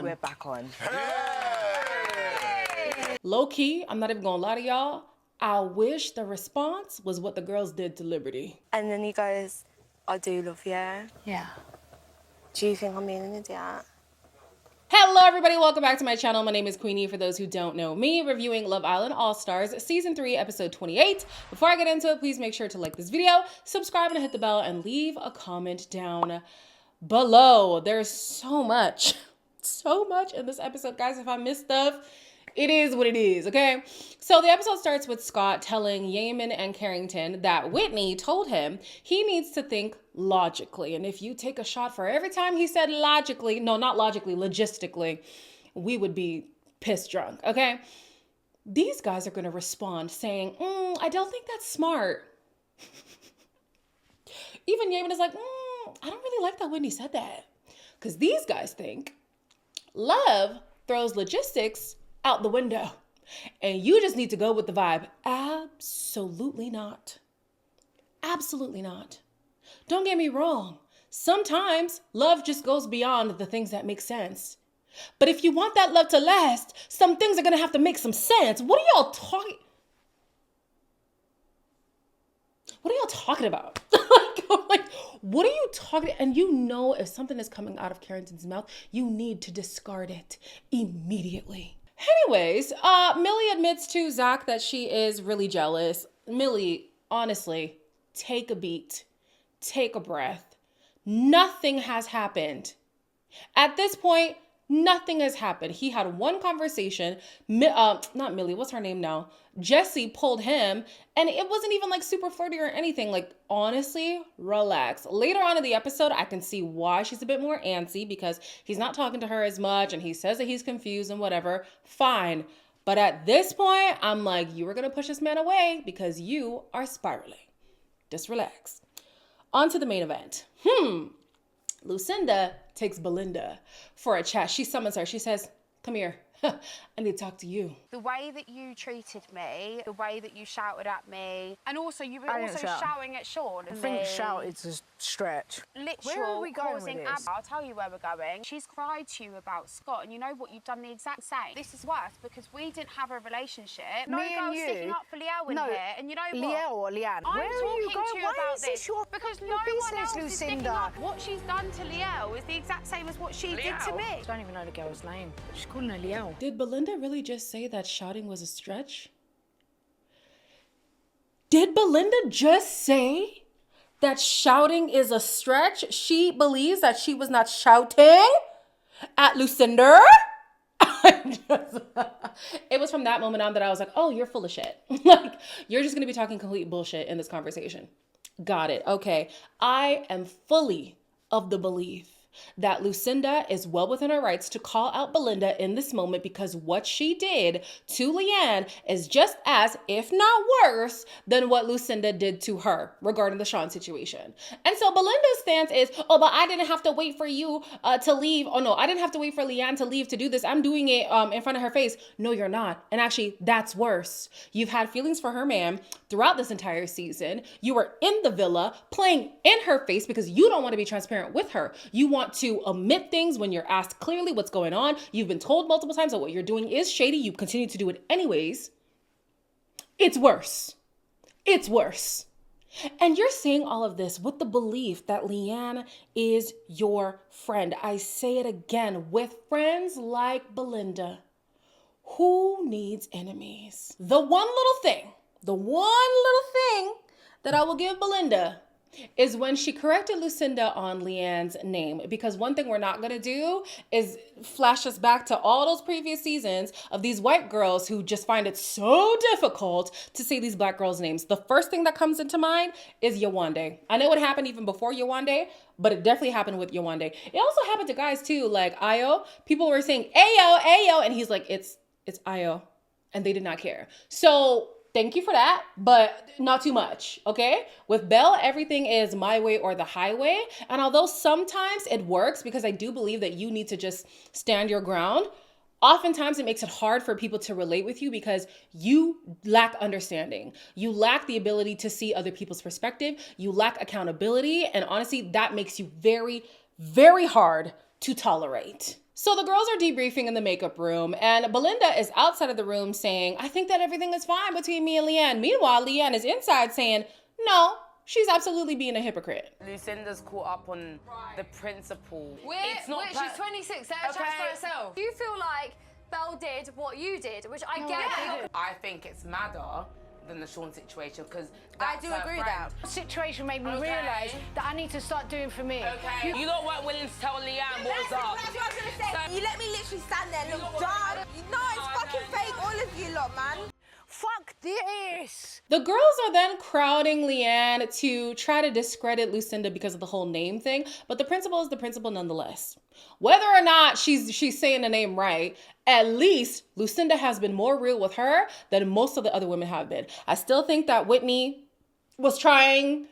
We're back on. Low key, I'm not even gonna lie to y'all, I wish the response was what the girls did to Liberty. And then he goes, I do love you. Yeah. Do you think I'm being an idiot? Hello everybody, welcome back to my channel. My name is Queenie, for those who don't know me, reviewing Love Island All-Stars Season 3, Episode 28. Before I get into it, please make sure to like this video, subscribe and hit the bell, and leave a comment down below. There's so much in this episode, guys. If I miss stuff, it is what it is, okay? So the episode starts with Scott telling Yaman and Carrington that Whitney told him he needs to think logically. And if you take a shot for every time he said logically, no, not logically, logistically, we would be pissed drunk, okay? These guys are going to respond saying, I don't think that's smart. Even Yaman is like, I don't really like that Whitney said that. Because these guys think love throws logistics out the window and you just need to go with the vibe. Absolutely not. Absolutely not. Don't get me wrong. Sometimes love just goes beyond the things that make sense. But if you want that love to last, some things are going to have to make some sense. What are y'all talking about? like, what are you talking? And you know, if something is coming out of Carrington's mouth, you need to discard it immediately. Anyways, Millie admits to Zach that she is really jealous. Millie, honestly, take a beat. Take a breath. Nothing has happened. At this point, nothing has happened. He had one conversation. Not Millie, what's her name now? Jesse pulled him, and it wasn't even like super flirty or anything. Like, honestly, relax. Later on in the episode, I can see why she's a bit more antsy because he's not talking to her as much and he says that he's confused and whatever. Fine. But at this point, I'm like, you were going to push this man away because you are spiraling. Just relax. On to the main event. Lucinda takes Belinda for a chat. She summons her. She says, come here. I need to talk to you. The way that you treated me, the way that you shouted at me, and also you were also shouting at Sean. I think shouted's a stretch. Literal Where are we going causing with this? I'll tell you where we're going. She's cried to you about Scott, and you know what? You've done the exact same. This is worse because we didn't have a relationship. No Me and girl you- sticking up for Liel in No, here, and you know what? Liel or Leanne? I'm Where are talking you going? to you Why about is this your because your no one business, else is sticking Lucinda? up. What she's done to Liel is the exact same as what she did to me. I don't even know the girl's name. She's calling her Liel. Did Belinda really just say that shouting was a stretch? Did Belinda just say that shouting is a stretch? She believes that she was not shouting at Lucinda? It was from that moment on that I was like, oh, you're full of shit. Like, you're just going to be talking complete bullshit in this conversation. Got it. Okay. I am fully of the belief that Lucinda is well within her rights to call out Belinda in this moment because what she did to Leanne is just as, if not worse, than what Lucinda did to her regarding the Sean situation. And so Belinda's stance is, oh, but I didn't have to wait for you to leave. Oh, no, I didn't have to wait for Leanne to leave to do this. I'm doing it in front of her face. No, you're not. And actually, that's worse. You've had feelings for her man throughout this entire season. You were in the villa playing in her face because you don't want to be transparent with her. You want to omit things when you're asked clearly what's going on. You've been told multiple times that what you're doing is shady. You continue to do it anyways. It's worse. It's worse. And you're saying all of this with the belief that Leanne is your friend. I say it again, with friends like Belinda, who needs enemies? The one little thing that I will give Belinda is when she corrected Lucinda on Leanne's name. Because one thing we're not going to do is flash us back to all those previous seasons of these white girls who just find it so difficult to say these black girls' names. The first thing that comes into mind is Yewande. I know it happened even before Yewande, but it definitely happened with Yewande. It also happened to guys too, like Ayo. People were saying, Ayo, Ayo, and he's like, it's Ayo. And they did not care. So thank you for that, but not too much, okay? With Belle, everything is my way or the highway. And although sometimes it works because I do believe that you need to just stand your ground, oftentimes it makes it hard for people to relate with you because you lack understanding. You lack the ability to see other people's perspective. You lack accountability. And honestly, that makes you very, very hard to tolerate. So the girls are debriefing in the makeup room, and Belinda is outside of the room saying, I think that everything is fine between me and Leanne. Meanwhile, Leanne is inside saying, no, she's absolutely being a hypocrite. Lucinda's caught up on the principal. She's 26, let her chat for herself. You feel like Belle did what you did, which I get. I think it's madder than the Sean situation because I do agree with that. The situation made me realise that I need to start doing for me. Okay. You lot weren't willing to tell Leanne what was up. That's what I was gonna say. You let me literally stand there, look dumb. No, it's fucking fake, all of you lot, man. Fuck this! The girls are then crowding Leanne to try to discredit Lucinda because of the whole name thing, but the principal is the principal nonetheless. Whether or not she's saying the name right, at least Lucinda has been more real with her than most of the other women have been. I still think that Whitney was trying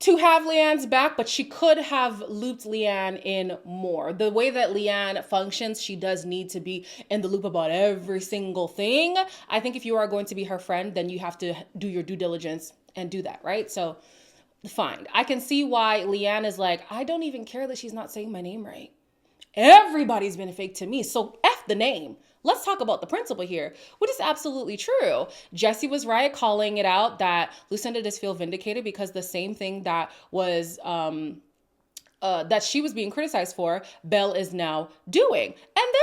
to have Leanne's back, but she could have looped Leanne in more. The way that Leanne functions, she does need to be in the loop about every single thing. I think if you are going to be her friend, then you have to do your due diligence and do that, right? So, fine. I can see why Leanne is like, I don't even care that she's not saying my name right. Everybody's been fake to me, so F the name. Let's talk about the principal here, which is absolutely true. Jessie was right calling it out that Lucinda does feel vindicated because the same thing that was that she was being criticized for, Belle is now doing. And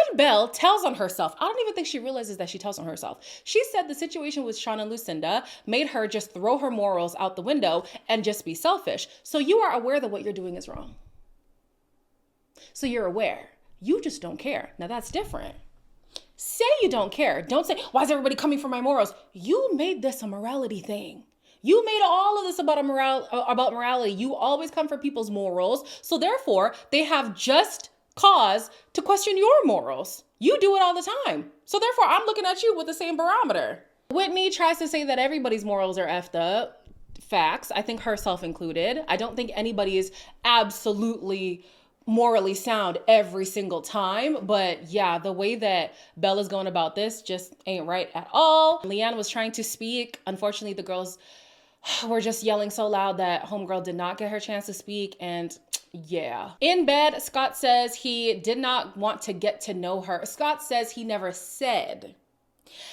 then Belle tells on herself. I don't even think she realizes that she tells on herself. She said the situation with Sean and Lucinda made her just throw her morals out the window and just be selfish. So you are aware that what you're doing is wrong. So you're aware. You just don't care. Now that's different. Say you don't care. Don't say, why is everybody coming for my morals? You made this a morality thing. You made all of this about morality. You always come for people's morals. So therefore, they have just cause to question your morals. You do it all the time. So therefore, I'm looking at you with the same barometer. Whitney tries to say that everybody's morals are effed up. Facts. I think herself included. I don't think anybody is absolutely morally sound every single time, but yeah, the way that Bella's going about this just ain't right at all. Leanne was trying to speak. Unfortunately, the girls were just yelling so loud that homegirl did not get her chance to speak, and yeah. In bed, Scott says he did not want to get to know her. Scott says he never said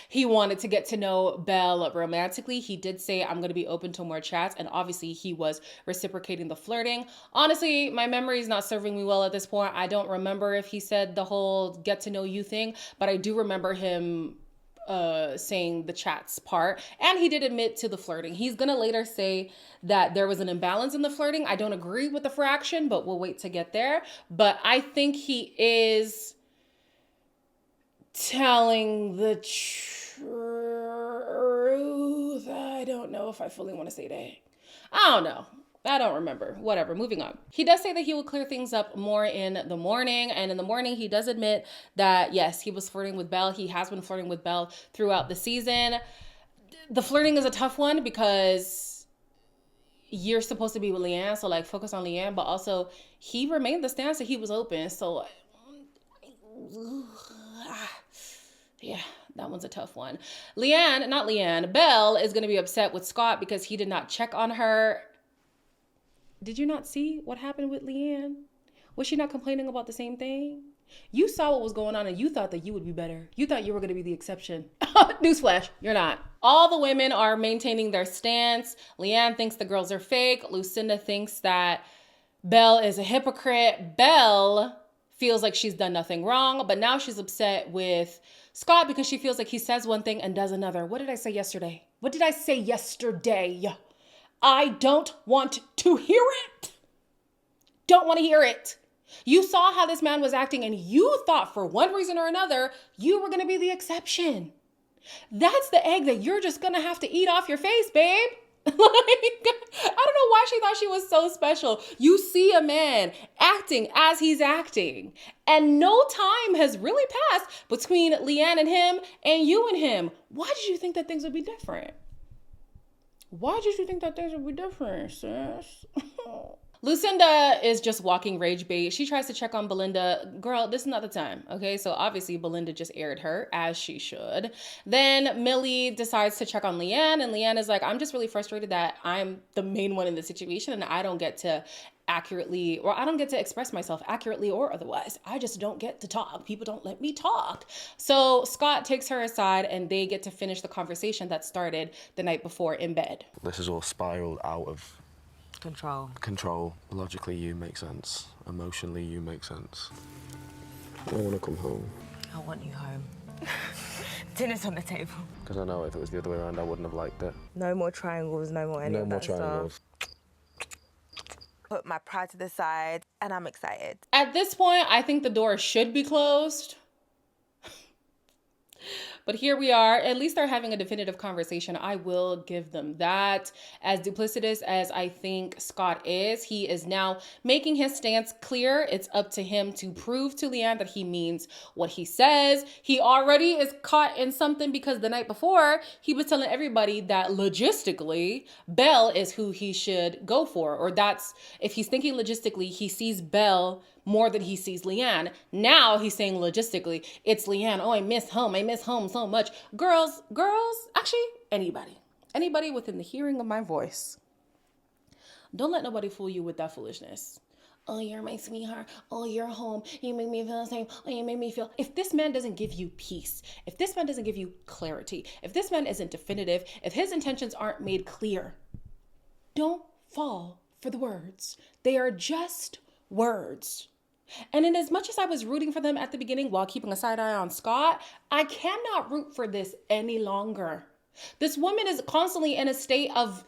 he wanted to get to know Belle romantically. He did say, I'm going to be open to more chats. And obviously he was reciprocating the flirting. Honestly, my memory is not serving me well at this point. I don't remember if he said the whole get to know you thing, but I do remember him saying the chats part. And he did admit to the flirting. He's going to later say that there was an imbalance in the flirting. I don't agree with the fraction, but we'll wait to get there. But I think he is telling the truth. I don't know if I fully want to say that. I don't know. I don't remember. Whatever. Moving on. He does say that he will clear things up more in the morning. And in the morning, he does admit that, yes, he was flirting with Belle. He has been flirting with Belle throughout the season. The flirting is a tough one because you're supposed to be with Leanne. So, like, focus on Leanne. But also, he remained the stance that he was open. So, yeah, that one's a tough one. Belle is going to be upset with Scott because he did not check on her. Did you not see what happened with Leanne? Was she not complaining about the same thing? You saw what was going on and you thought that you would be better. You thought you were going to be the exception. Newsflash, you're not. All the women are maintaining their stance. Leanne thinks the girls are fake. Lucinda thinks that Belle is a hypocrite. Belle feels like she's done nothing wrong, but now she's upset with Scott because she feels like he says one thing and does another. What did I say yesterday? I don't want to hear it. Don't want to hear it. You saw how this man was acting and you thought for one reason or another, you were going to be the exception. That's the egg that you're just going to have to eat off your face, babe. I don't know why she thought she was so special. You see a man acting as he's acting, and no time has really passed between Leanne and him and you and him. Why did you think that things would be different? Sis? Lucinda is just walking rage bait. She tries to check on Belinda. Girl, this is not the time, okay? So obviously Belinda just aired her, as she should. Then Millie decides to check on Leanne, and Leanne is like, I'm just really frustrated that I'm the main one in the situation and I don't get to accurately, or I don't get to express myself accurately or otherwise. I just don't get to talk. People don't let me talk. So Scott takes her aside and they get to finish the conversation that started the night before in bed. This has all spiraled out of Control. Logically, you make sense. Emotionally, you make sense. I want to come home. I want you home. Dinner's on the table. Because I know if it was the other way around, I wouldn't have liked it. No more triangles, no more any No of more that stuff. triangles. Put my pride to the side, and I'm excited. At this point, I think the door should be closed. But here we are. At least they're having a definitive conversation. I will give them that. As duplicitous as I think Scott is, he is now making his stance clear. It's up to him to prove to Leanne that he means what he says. He already is caught in something because the night before, he was telling everybody that logistically, Belle is who he should go for. Or that's, if he's thinking logistically, he sees Belle more than he sees Leanne. Now he's saying logistically, it's Leanne. Oh, I miss home so much. Girls, actually, anybody within the hearing of my voice. Don't let nobody fool you with that foolishness. Oh, you're my sweetheart. Oh, you're home. You make me feel the same. Oh, you make me feel. If this man doesn't give you peace, if this man doesn't give you clarity, if this man isn't definitive, if his intentions aren't made clear, don't fall for the words. They are just words. And in as much as I was rooting for them at the beginning while keeping a side eye on Scott, I cannot root for this any longer. This woman is constantly in a state of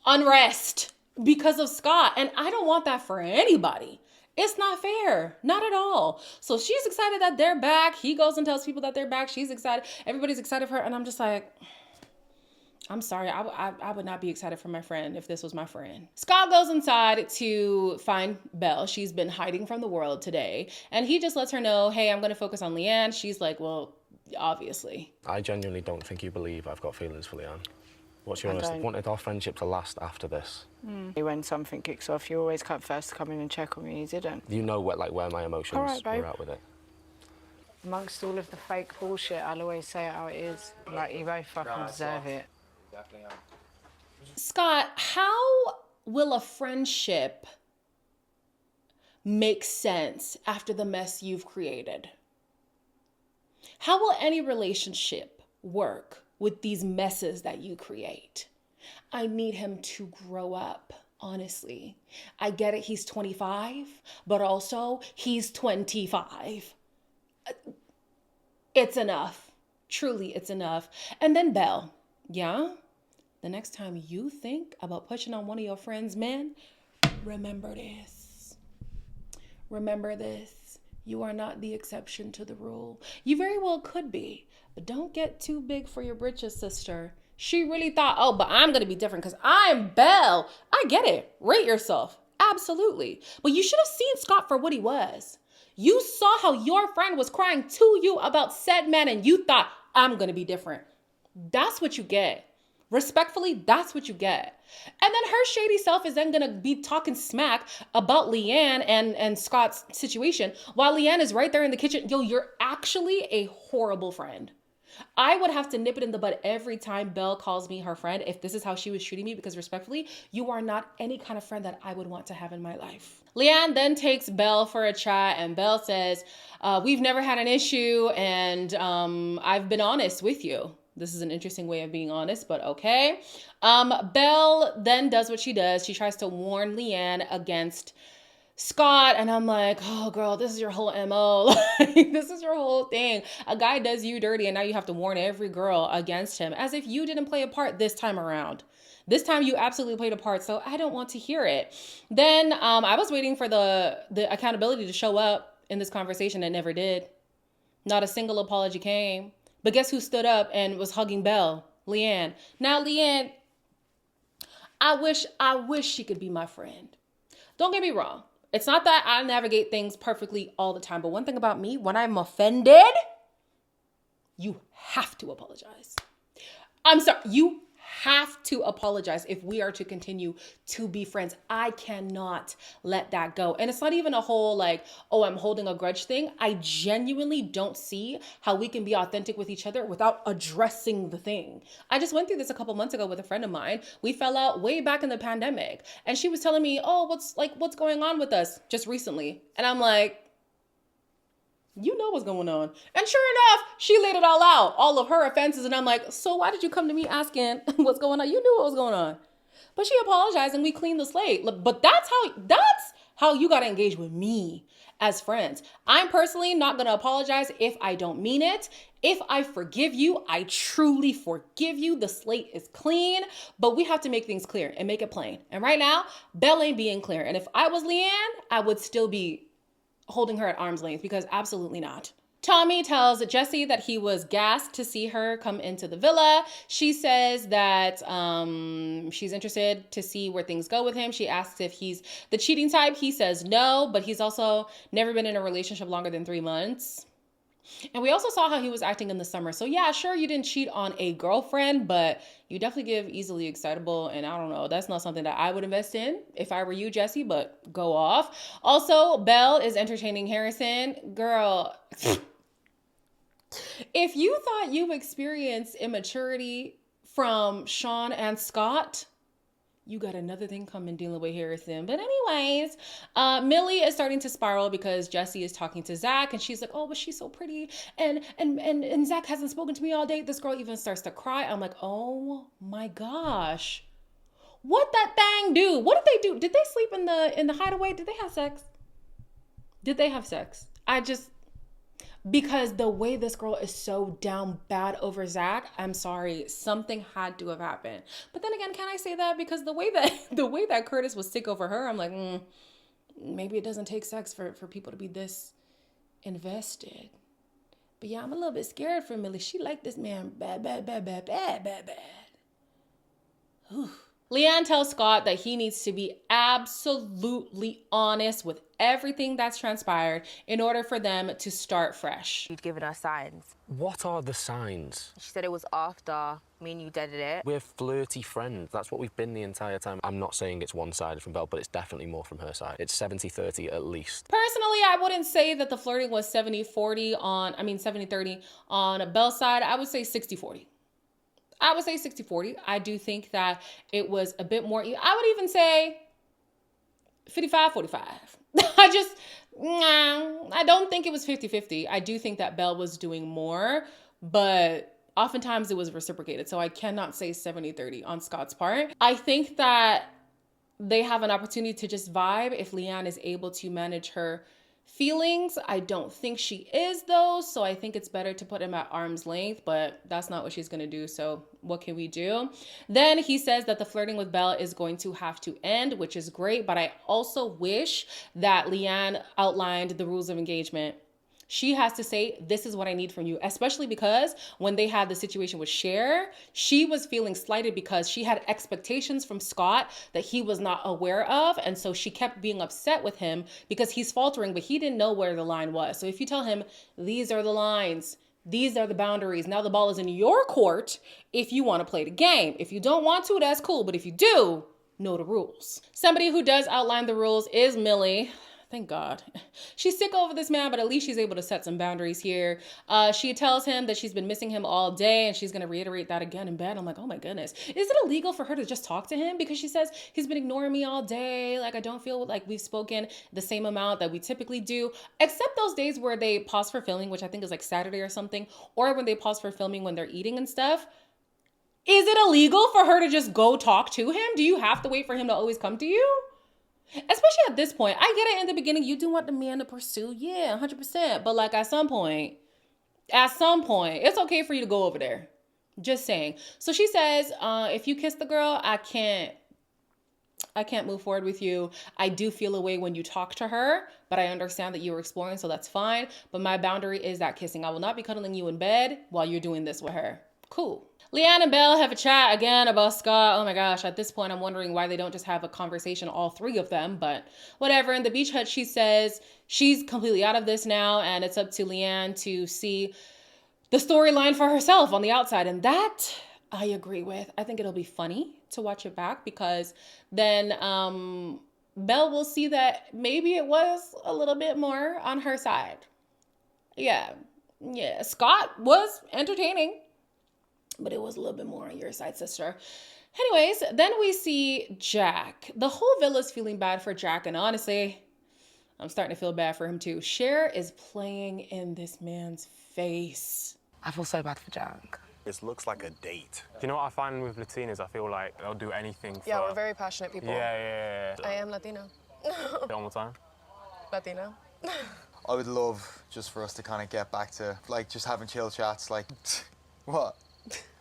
unrest because of Scott, and I don't want that for anybody. It's not fair. Not at all. So she's excited that they're back. He goes and tells people that they're back. She's excited. Everybody's excited for her. And I'm just like, I'm sorry. I would not be excited for my friend if this was my friend. Scott goes inside to find Belle. She's been hiding from the world today. And he just lets her know, hey, I'm going to focus on Leanne. She's like, well, obviously. I genuinely don't think you believe I've got feelings for Leanne. What's your honest? I wanted our friendship to last after this. When something kicks off, you always come first to come in and check on me. You didn't. You know where my emotions All right, babe. were at with it. Amongst all of the fake bullshit, I'll always say it how it is. Like, you both fucking deserve it. Scott, how will a friendship make sense after the mess you've created? How will any relationship work with these messes that you create? I need him to grow up, honestly. I get it, he's 25, but also he's 25. It's enough. Truly, it's enough. And then Belle, yeah? The next time you think about pushing on one of your friends' men, remember this. Remember this. You are not the exception to the rule. You very well could be, but don't get too big for your britches, sister. She really thought, oh, but I'm going to be different because I'm Belle. I get it. Rate yourself. Absolutely. But you should have seen Scott for what he was. You saw how your friend was crying to you about said man and you thought, I'm going to be different. That's what you get. Respectfully, that's what you get. And then her shady self is then going to be talking smack about Leanne and Scott's situation while Leanne is right there in the kitchen. Yo, you're actually a horrible friend. I would have to nip it in the bud every time Belle calls me her friend if this is how she was treating me, because respectfully, you are not any kind of friend that I would want to have in my life. Leanne then takes Belle for a chat and Belle says, we've never had an issue and I've been honest with you. This is an interesting way of being honest, but okay. Belle then does what she does. She tries to warn Leanne against Scott, and I'm like, oh, girl, this is your whole MO. This is your whole thing. A guy does you dirty, and now you have to warn every girl against him, as if you didn't play a part this time around. This time you absolutely played a part, so I don't want to hear it. Then I was waiting for the accountability to show up in this conversation. It never did. Not a single apology came. But guess who stood up and was hugging Belle? Leanne. Now, Leanne, I wish she could be my friend. Don't get me wrong. It's not that I navigate things perfectly all the time. But one thing about me, when I'm offended, you have to apologize. I'm sorry. You have to apologize if we are to continue to be friends. I cannot let that go. And it's not even a whole like, oh, I'm holding a grudge thing. I genuinely don't see how we can be authentic with each other without addressing the thing. I just went through this a couple months ago with a friend of mine. We fell out way back in the pandemic. And she was telling me, oh, what's going on with us just recently? And I'm like, you know what's going on. And sure enough, she laid it all out, all of her offenses. And I'm like, so why did you come to me asking what's going on? You knew what was going on. But she apologized and we cleaned the slate. But that's how you got to engage with me as friends. I'm personally not going to apologize if I don't mean it. If I forgive you, I truly forgive you. The slate is clean, but we have to make things clear and make it plain. And right now, Belle ain't being clear. And if I was Leanne, I would still be holding her at arm's length because absolutely not. Tommy tells Jesse that he was gassed to see her come into the villa. She says that she's interested to see where things go with him. She asks if he's the cheating type. He says no, but he's also never been in a relationship longer than 3 months. And we also saw how he was acting in the summer. So yeah, sure, you didn't cheat on a girlfriend, but you definitely give easily excitable. And I don't know, that's not something that I would invest in if I were you, Jesse, but go off. Also, Belle is entertaining Harrison. Girl, if you thought you experienced immaturity from Sean and Scott, you got another thing coming dealing with Harrison. But anyways, Millie is starting to spiral because Jesse is talking to Zach and she's like, oh, but she's so pretty. And Zach hasn't spoken to me all day. This girl even starts to cry. I'm like, oh my gosh. What that thing do? What did they do? Did they sleep in the hideaway? Did they have sex? Did they have sex? Because the way this girl is so down bad over Zach, I'm sorry, something had to have happened. But then again, can I say that? Because the way that Curtis was sick over her, I'm like, maybe it doesn't take sex for people to be this invested. But yeah, I'm a little bit scared for Millie. She liked this man bad. Whew. Leanne tells Scott that he needs to be absolutely honest with everything that's transpired in order for them to start fresh. You'd given her signs. What are the signs? She said it was after me and you deaded it. We're flirty friends. That's what we've been the entire time. I'm not saying it's one-sided from Belle, but it's definitely more from her side. It's 70-30 at least. Personally, I wouldn't say that the flirting was 70-30 on Belle's side. I would say 60-40. I would say 60-40. I do think that it was a bit more. I would even say 55-45. I don't think it was 50-50. I do think that Belle was doing more, but oftentimes it was reciprocated. So I cannot say 70-30 on Scott's part. I think that they have an opportunity to just vibe if Leanne is able to manage her feelings. I don't think she is though, so I think it's better to put him at arm's length, but that's not what she's gonna do, so what can we do? Then he says that the flirting with Belle is going to have to end, which is great, but I also wish that Leanne outlined the rules of engagement. She has to say, this is what I need from you, especially because when they had the situation with Cher, she was feeling slighted because she had expectations from Scott that he was not aware of. And so she kept being upset with him because he's faltering, but he didn't know where the line was. So if you tell him, these are the lines, these are the boundaries, now the ball is in your court if you want to play the game. If you don't want to, that's cool. But if you do, know the rules. Somebody who does outline the rules is Millie. Thank God. She's sick over this man, but at least she's able to set some boundaries here. She tells him that she's been missing him all day and she's going to reiterate that again in bed. I'm like, oh my goodness. Is it illegal for her to just talk to him? Because she says he's been ignoring me all day. Like, I don't feel like we've spoken the same amount that we typically do, except those days where they pause for filming, which I think is like Saturday or something, or when they pause for filming when they're eating and stuff. Is it illegal for her to just go talk to him? Do you have to wait for him to always come to you? Especially at this point. I get it in the beginning. You do want the man to pursue. Yeah, 100%. But like at some point, it's okay for you to go over there. Just saying. So she says, if you kiss the girl, I can't move forward with you. I do feel a way when you talk to her, but I understand that you were exploring, so that's fine. But my boundary is that kissing. I will not be cuddling you in bed while you're doing this with her. Cool. Leanne and Belle have a chat again about Scott. Oh my gosh, at this point, I'm wondering why they don't just have a conversation, all three of them, but whatever. In the beach hut, she says she's completely out of this now, and it's up to Leanne to see the storyline for herself on the outside. And that I agree with. I think it'll be funny to watch it back because then Belle will see that maybe it was a little bit more on her side. Yeah. Yeah. Scott was entertaining, but it was a little bit more on your side, sister. Anyways, then we see Jack. The whole villa's feeling bad for Jack, and honestly, I'm starting to feel bad for him too. Cher is playing in this man's face. I feel so bad for Jack. This looks like a date. Do you know what I find with Latinas? I feel like they'll do anything for... Yeah, we're very passionate people. Yeah. I am Latina. One more time. Latina. I would love just for us to kind of get back to, like, just having chill chats, like, what?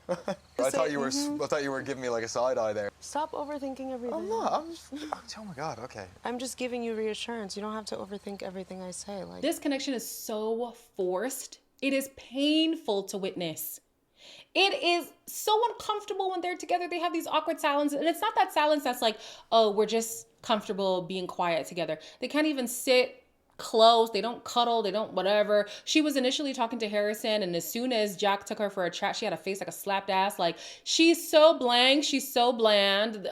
I thought you were giving me, like, a side eye there. Stop overthinking everything. I'm not. I'm just, oh my God, okay. I'm just giving you reassurance. You don't have to overthink everything I say. Like, this connection is so forced. It is painful to witness. It is so uncomfortable when they're together. They have these awkward silences. And it's not that silence that's like, oh, we're just comfortable being quiet together. They can't even sit close. They don't cuddle. They don't whatever. She was initially talking to Harrison, and as soon as Jack took her for a chat, she had a face like a slapped ass. Like, she's so blank. She's so bland.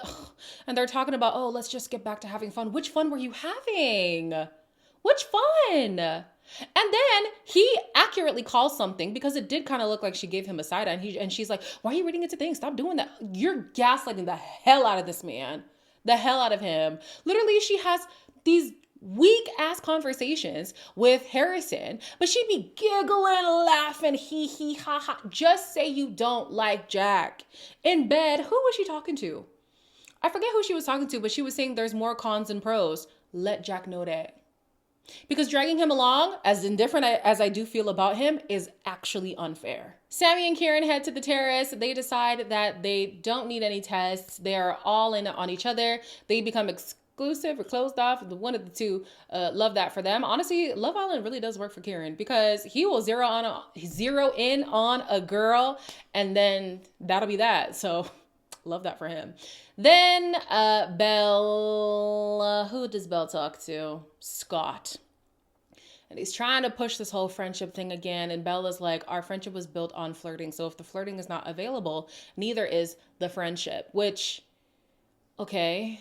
And they're talking about, oh, let's just get back to having fun. Which fun were you having? Which fun? And then he accurately calls something because it did kind of look like she gave him a side eye, and she's like, why are you reading into things? Stop doing that. You're gaslighting the hell out of this man. The hell out of him. Literally, she has these weak ass conversations with Harrison, but she'd be giggling, laughing, hee ha ha. Just say you don't like Jack. In bed, who was she talking to? I forget who she was talking to, but she was saying there's more cons than pros. Let Jack know that. Because dragging him along, as indifferent as I do feel about him, is actually unfair. Sammy and Kieran head to the terrace. They decide that they don't need any tests. They are all in on each other. They become exclusive or closed off. One of the two. Love that for them. Honestly, Love Island really does work for Kieran because he will zero in on a girl, and then that'll be that. So love that for him. Then Belle, who does Belle talk to? Scott. And he's trying to push this whole friendship thing again. And Bella's like, our friendship was built on flirting. So if the flirting is not available, neither is the friendship. Which, okay,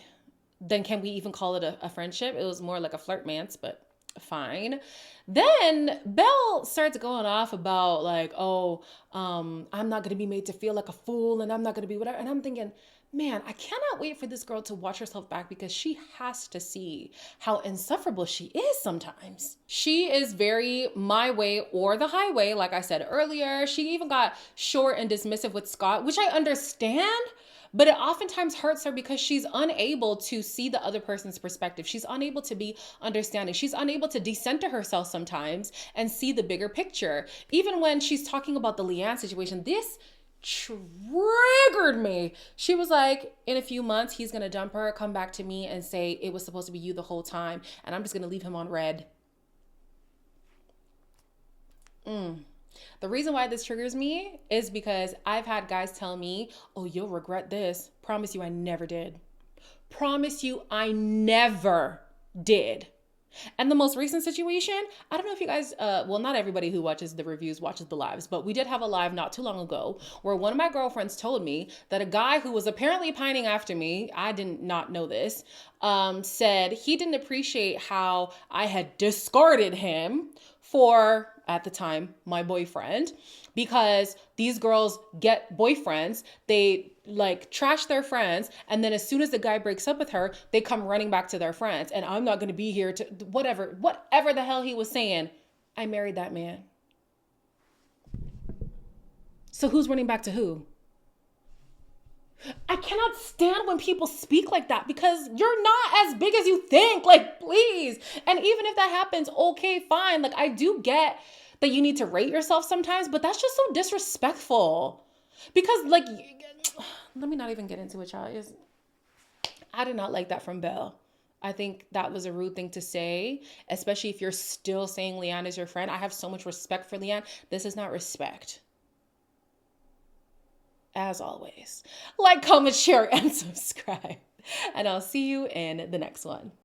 then can we even call it a friendship? It was more like a flirtmance, but fine. Then Belle starts going off about like, oh, I'm not going to be made to feel like a fool, and I'm not going to be whatever. And I'm thinking, man, I cannot wait for this girl to watch herself back because she has to see how insufferable she is sometimes. She is very my way or the highway, like I said earlier. She even got short and dismissive with Scott, which I understand, but it oftentimes hurts her because she's unable to see the other person's perspective. She's unable to be understanding. She's unable to decenter herself sometimes and see the bigger picture. Even when she's talking about the Leanne situation, this triggered me. She was like, in a few months, he's going to dump her, come back to me and say, it was supposed to be you the whole time, and I'm just going to leave him on red. The reason why this triggers me is because I've had guys tell me, oh, you'll regret this. Promise you I never did. Promise you I never did. And the most recent situation, I don't know if you guys, well, not everybody who watches the reviews watches the lives, but we did have a live not too long ago where one of my girlfriends told me that a guy who was apparently pining after me, I did not know this, said he didn't appreciate how I had discarded him for, at the time, my boyfriend, because these girls get boyfriends, they like trash their friends, and then as soon as the guy breaks up with her, they come running back to their friends, and I'm not going to be here to whatever the hell he was saying. I married that man. So who's running back to who? I cannot stand when people speak like that because you're not as big as you think. Like, please. And even if that happens, okay, fine. Like, I do get that you need to rate yourself sometimes, but that's just so disrespectful. Because, like, let me not even get into it, y'all. I did not like that from Belle. I think that was a rude thing to say, especially if you're still saying Leanne is your friend. I have so much respect for Leanne. This is not respect. As always, like, comment, share, and subscribe. And I'll see you in the next one.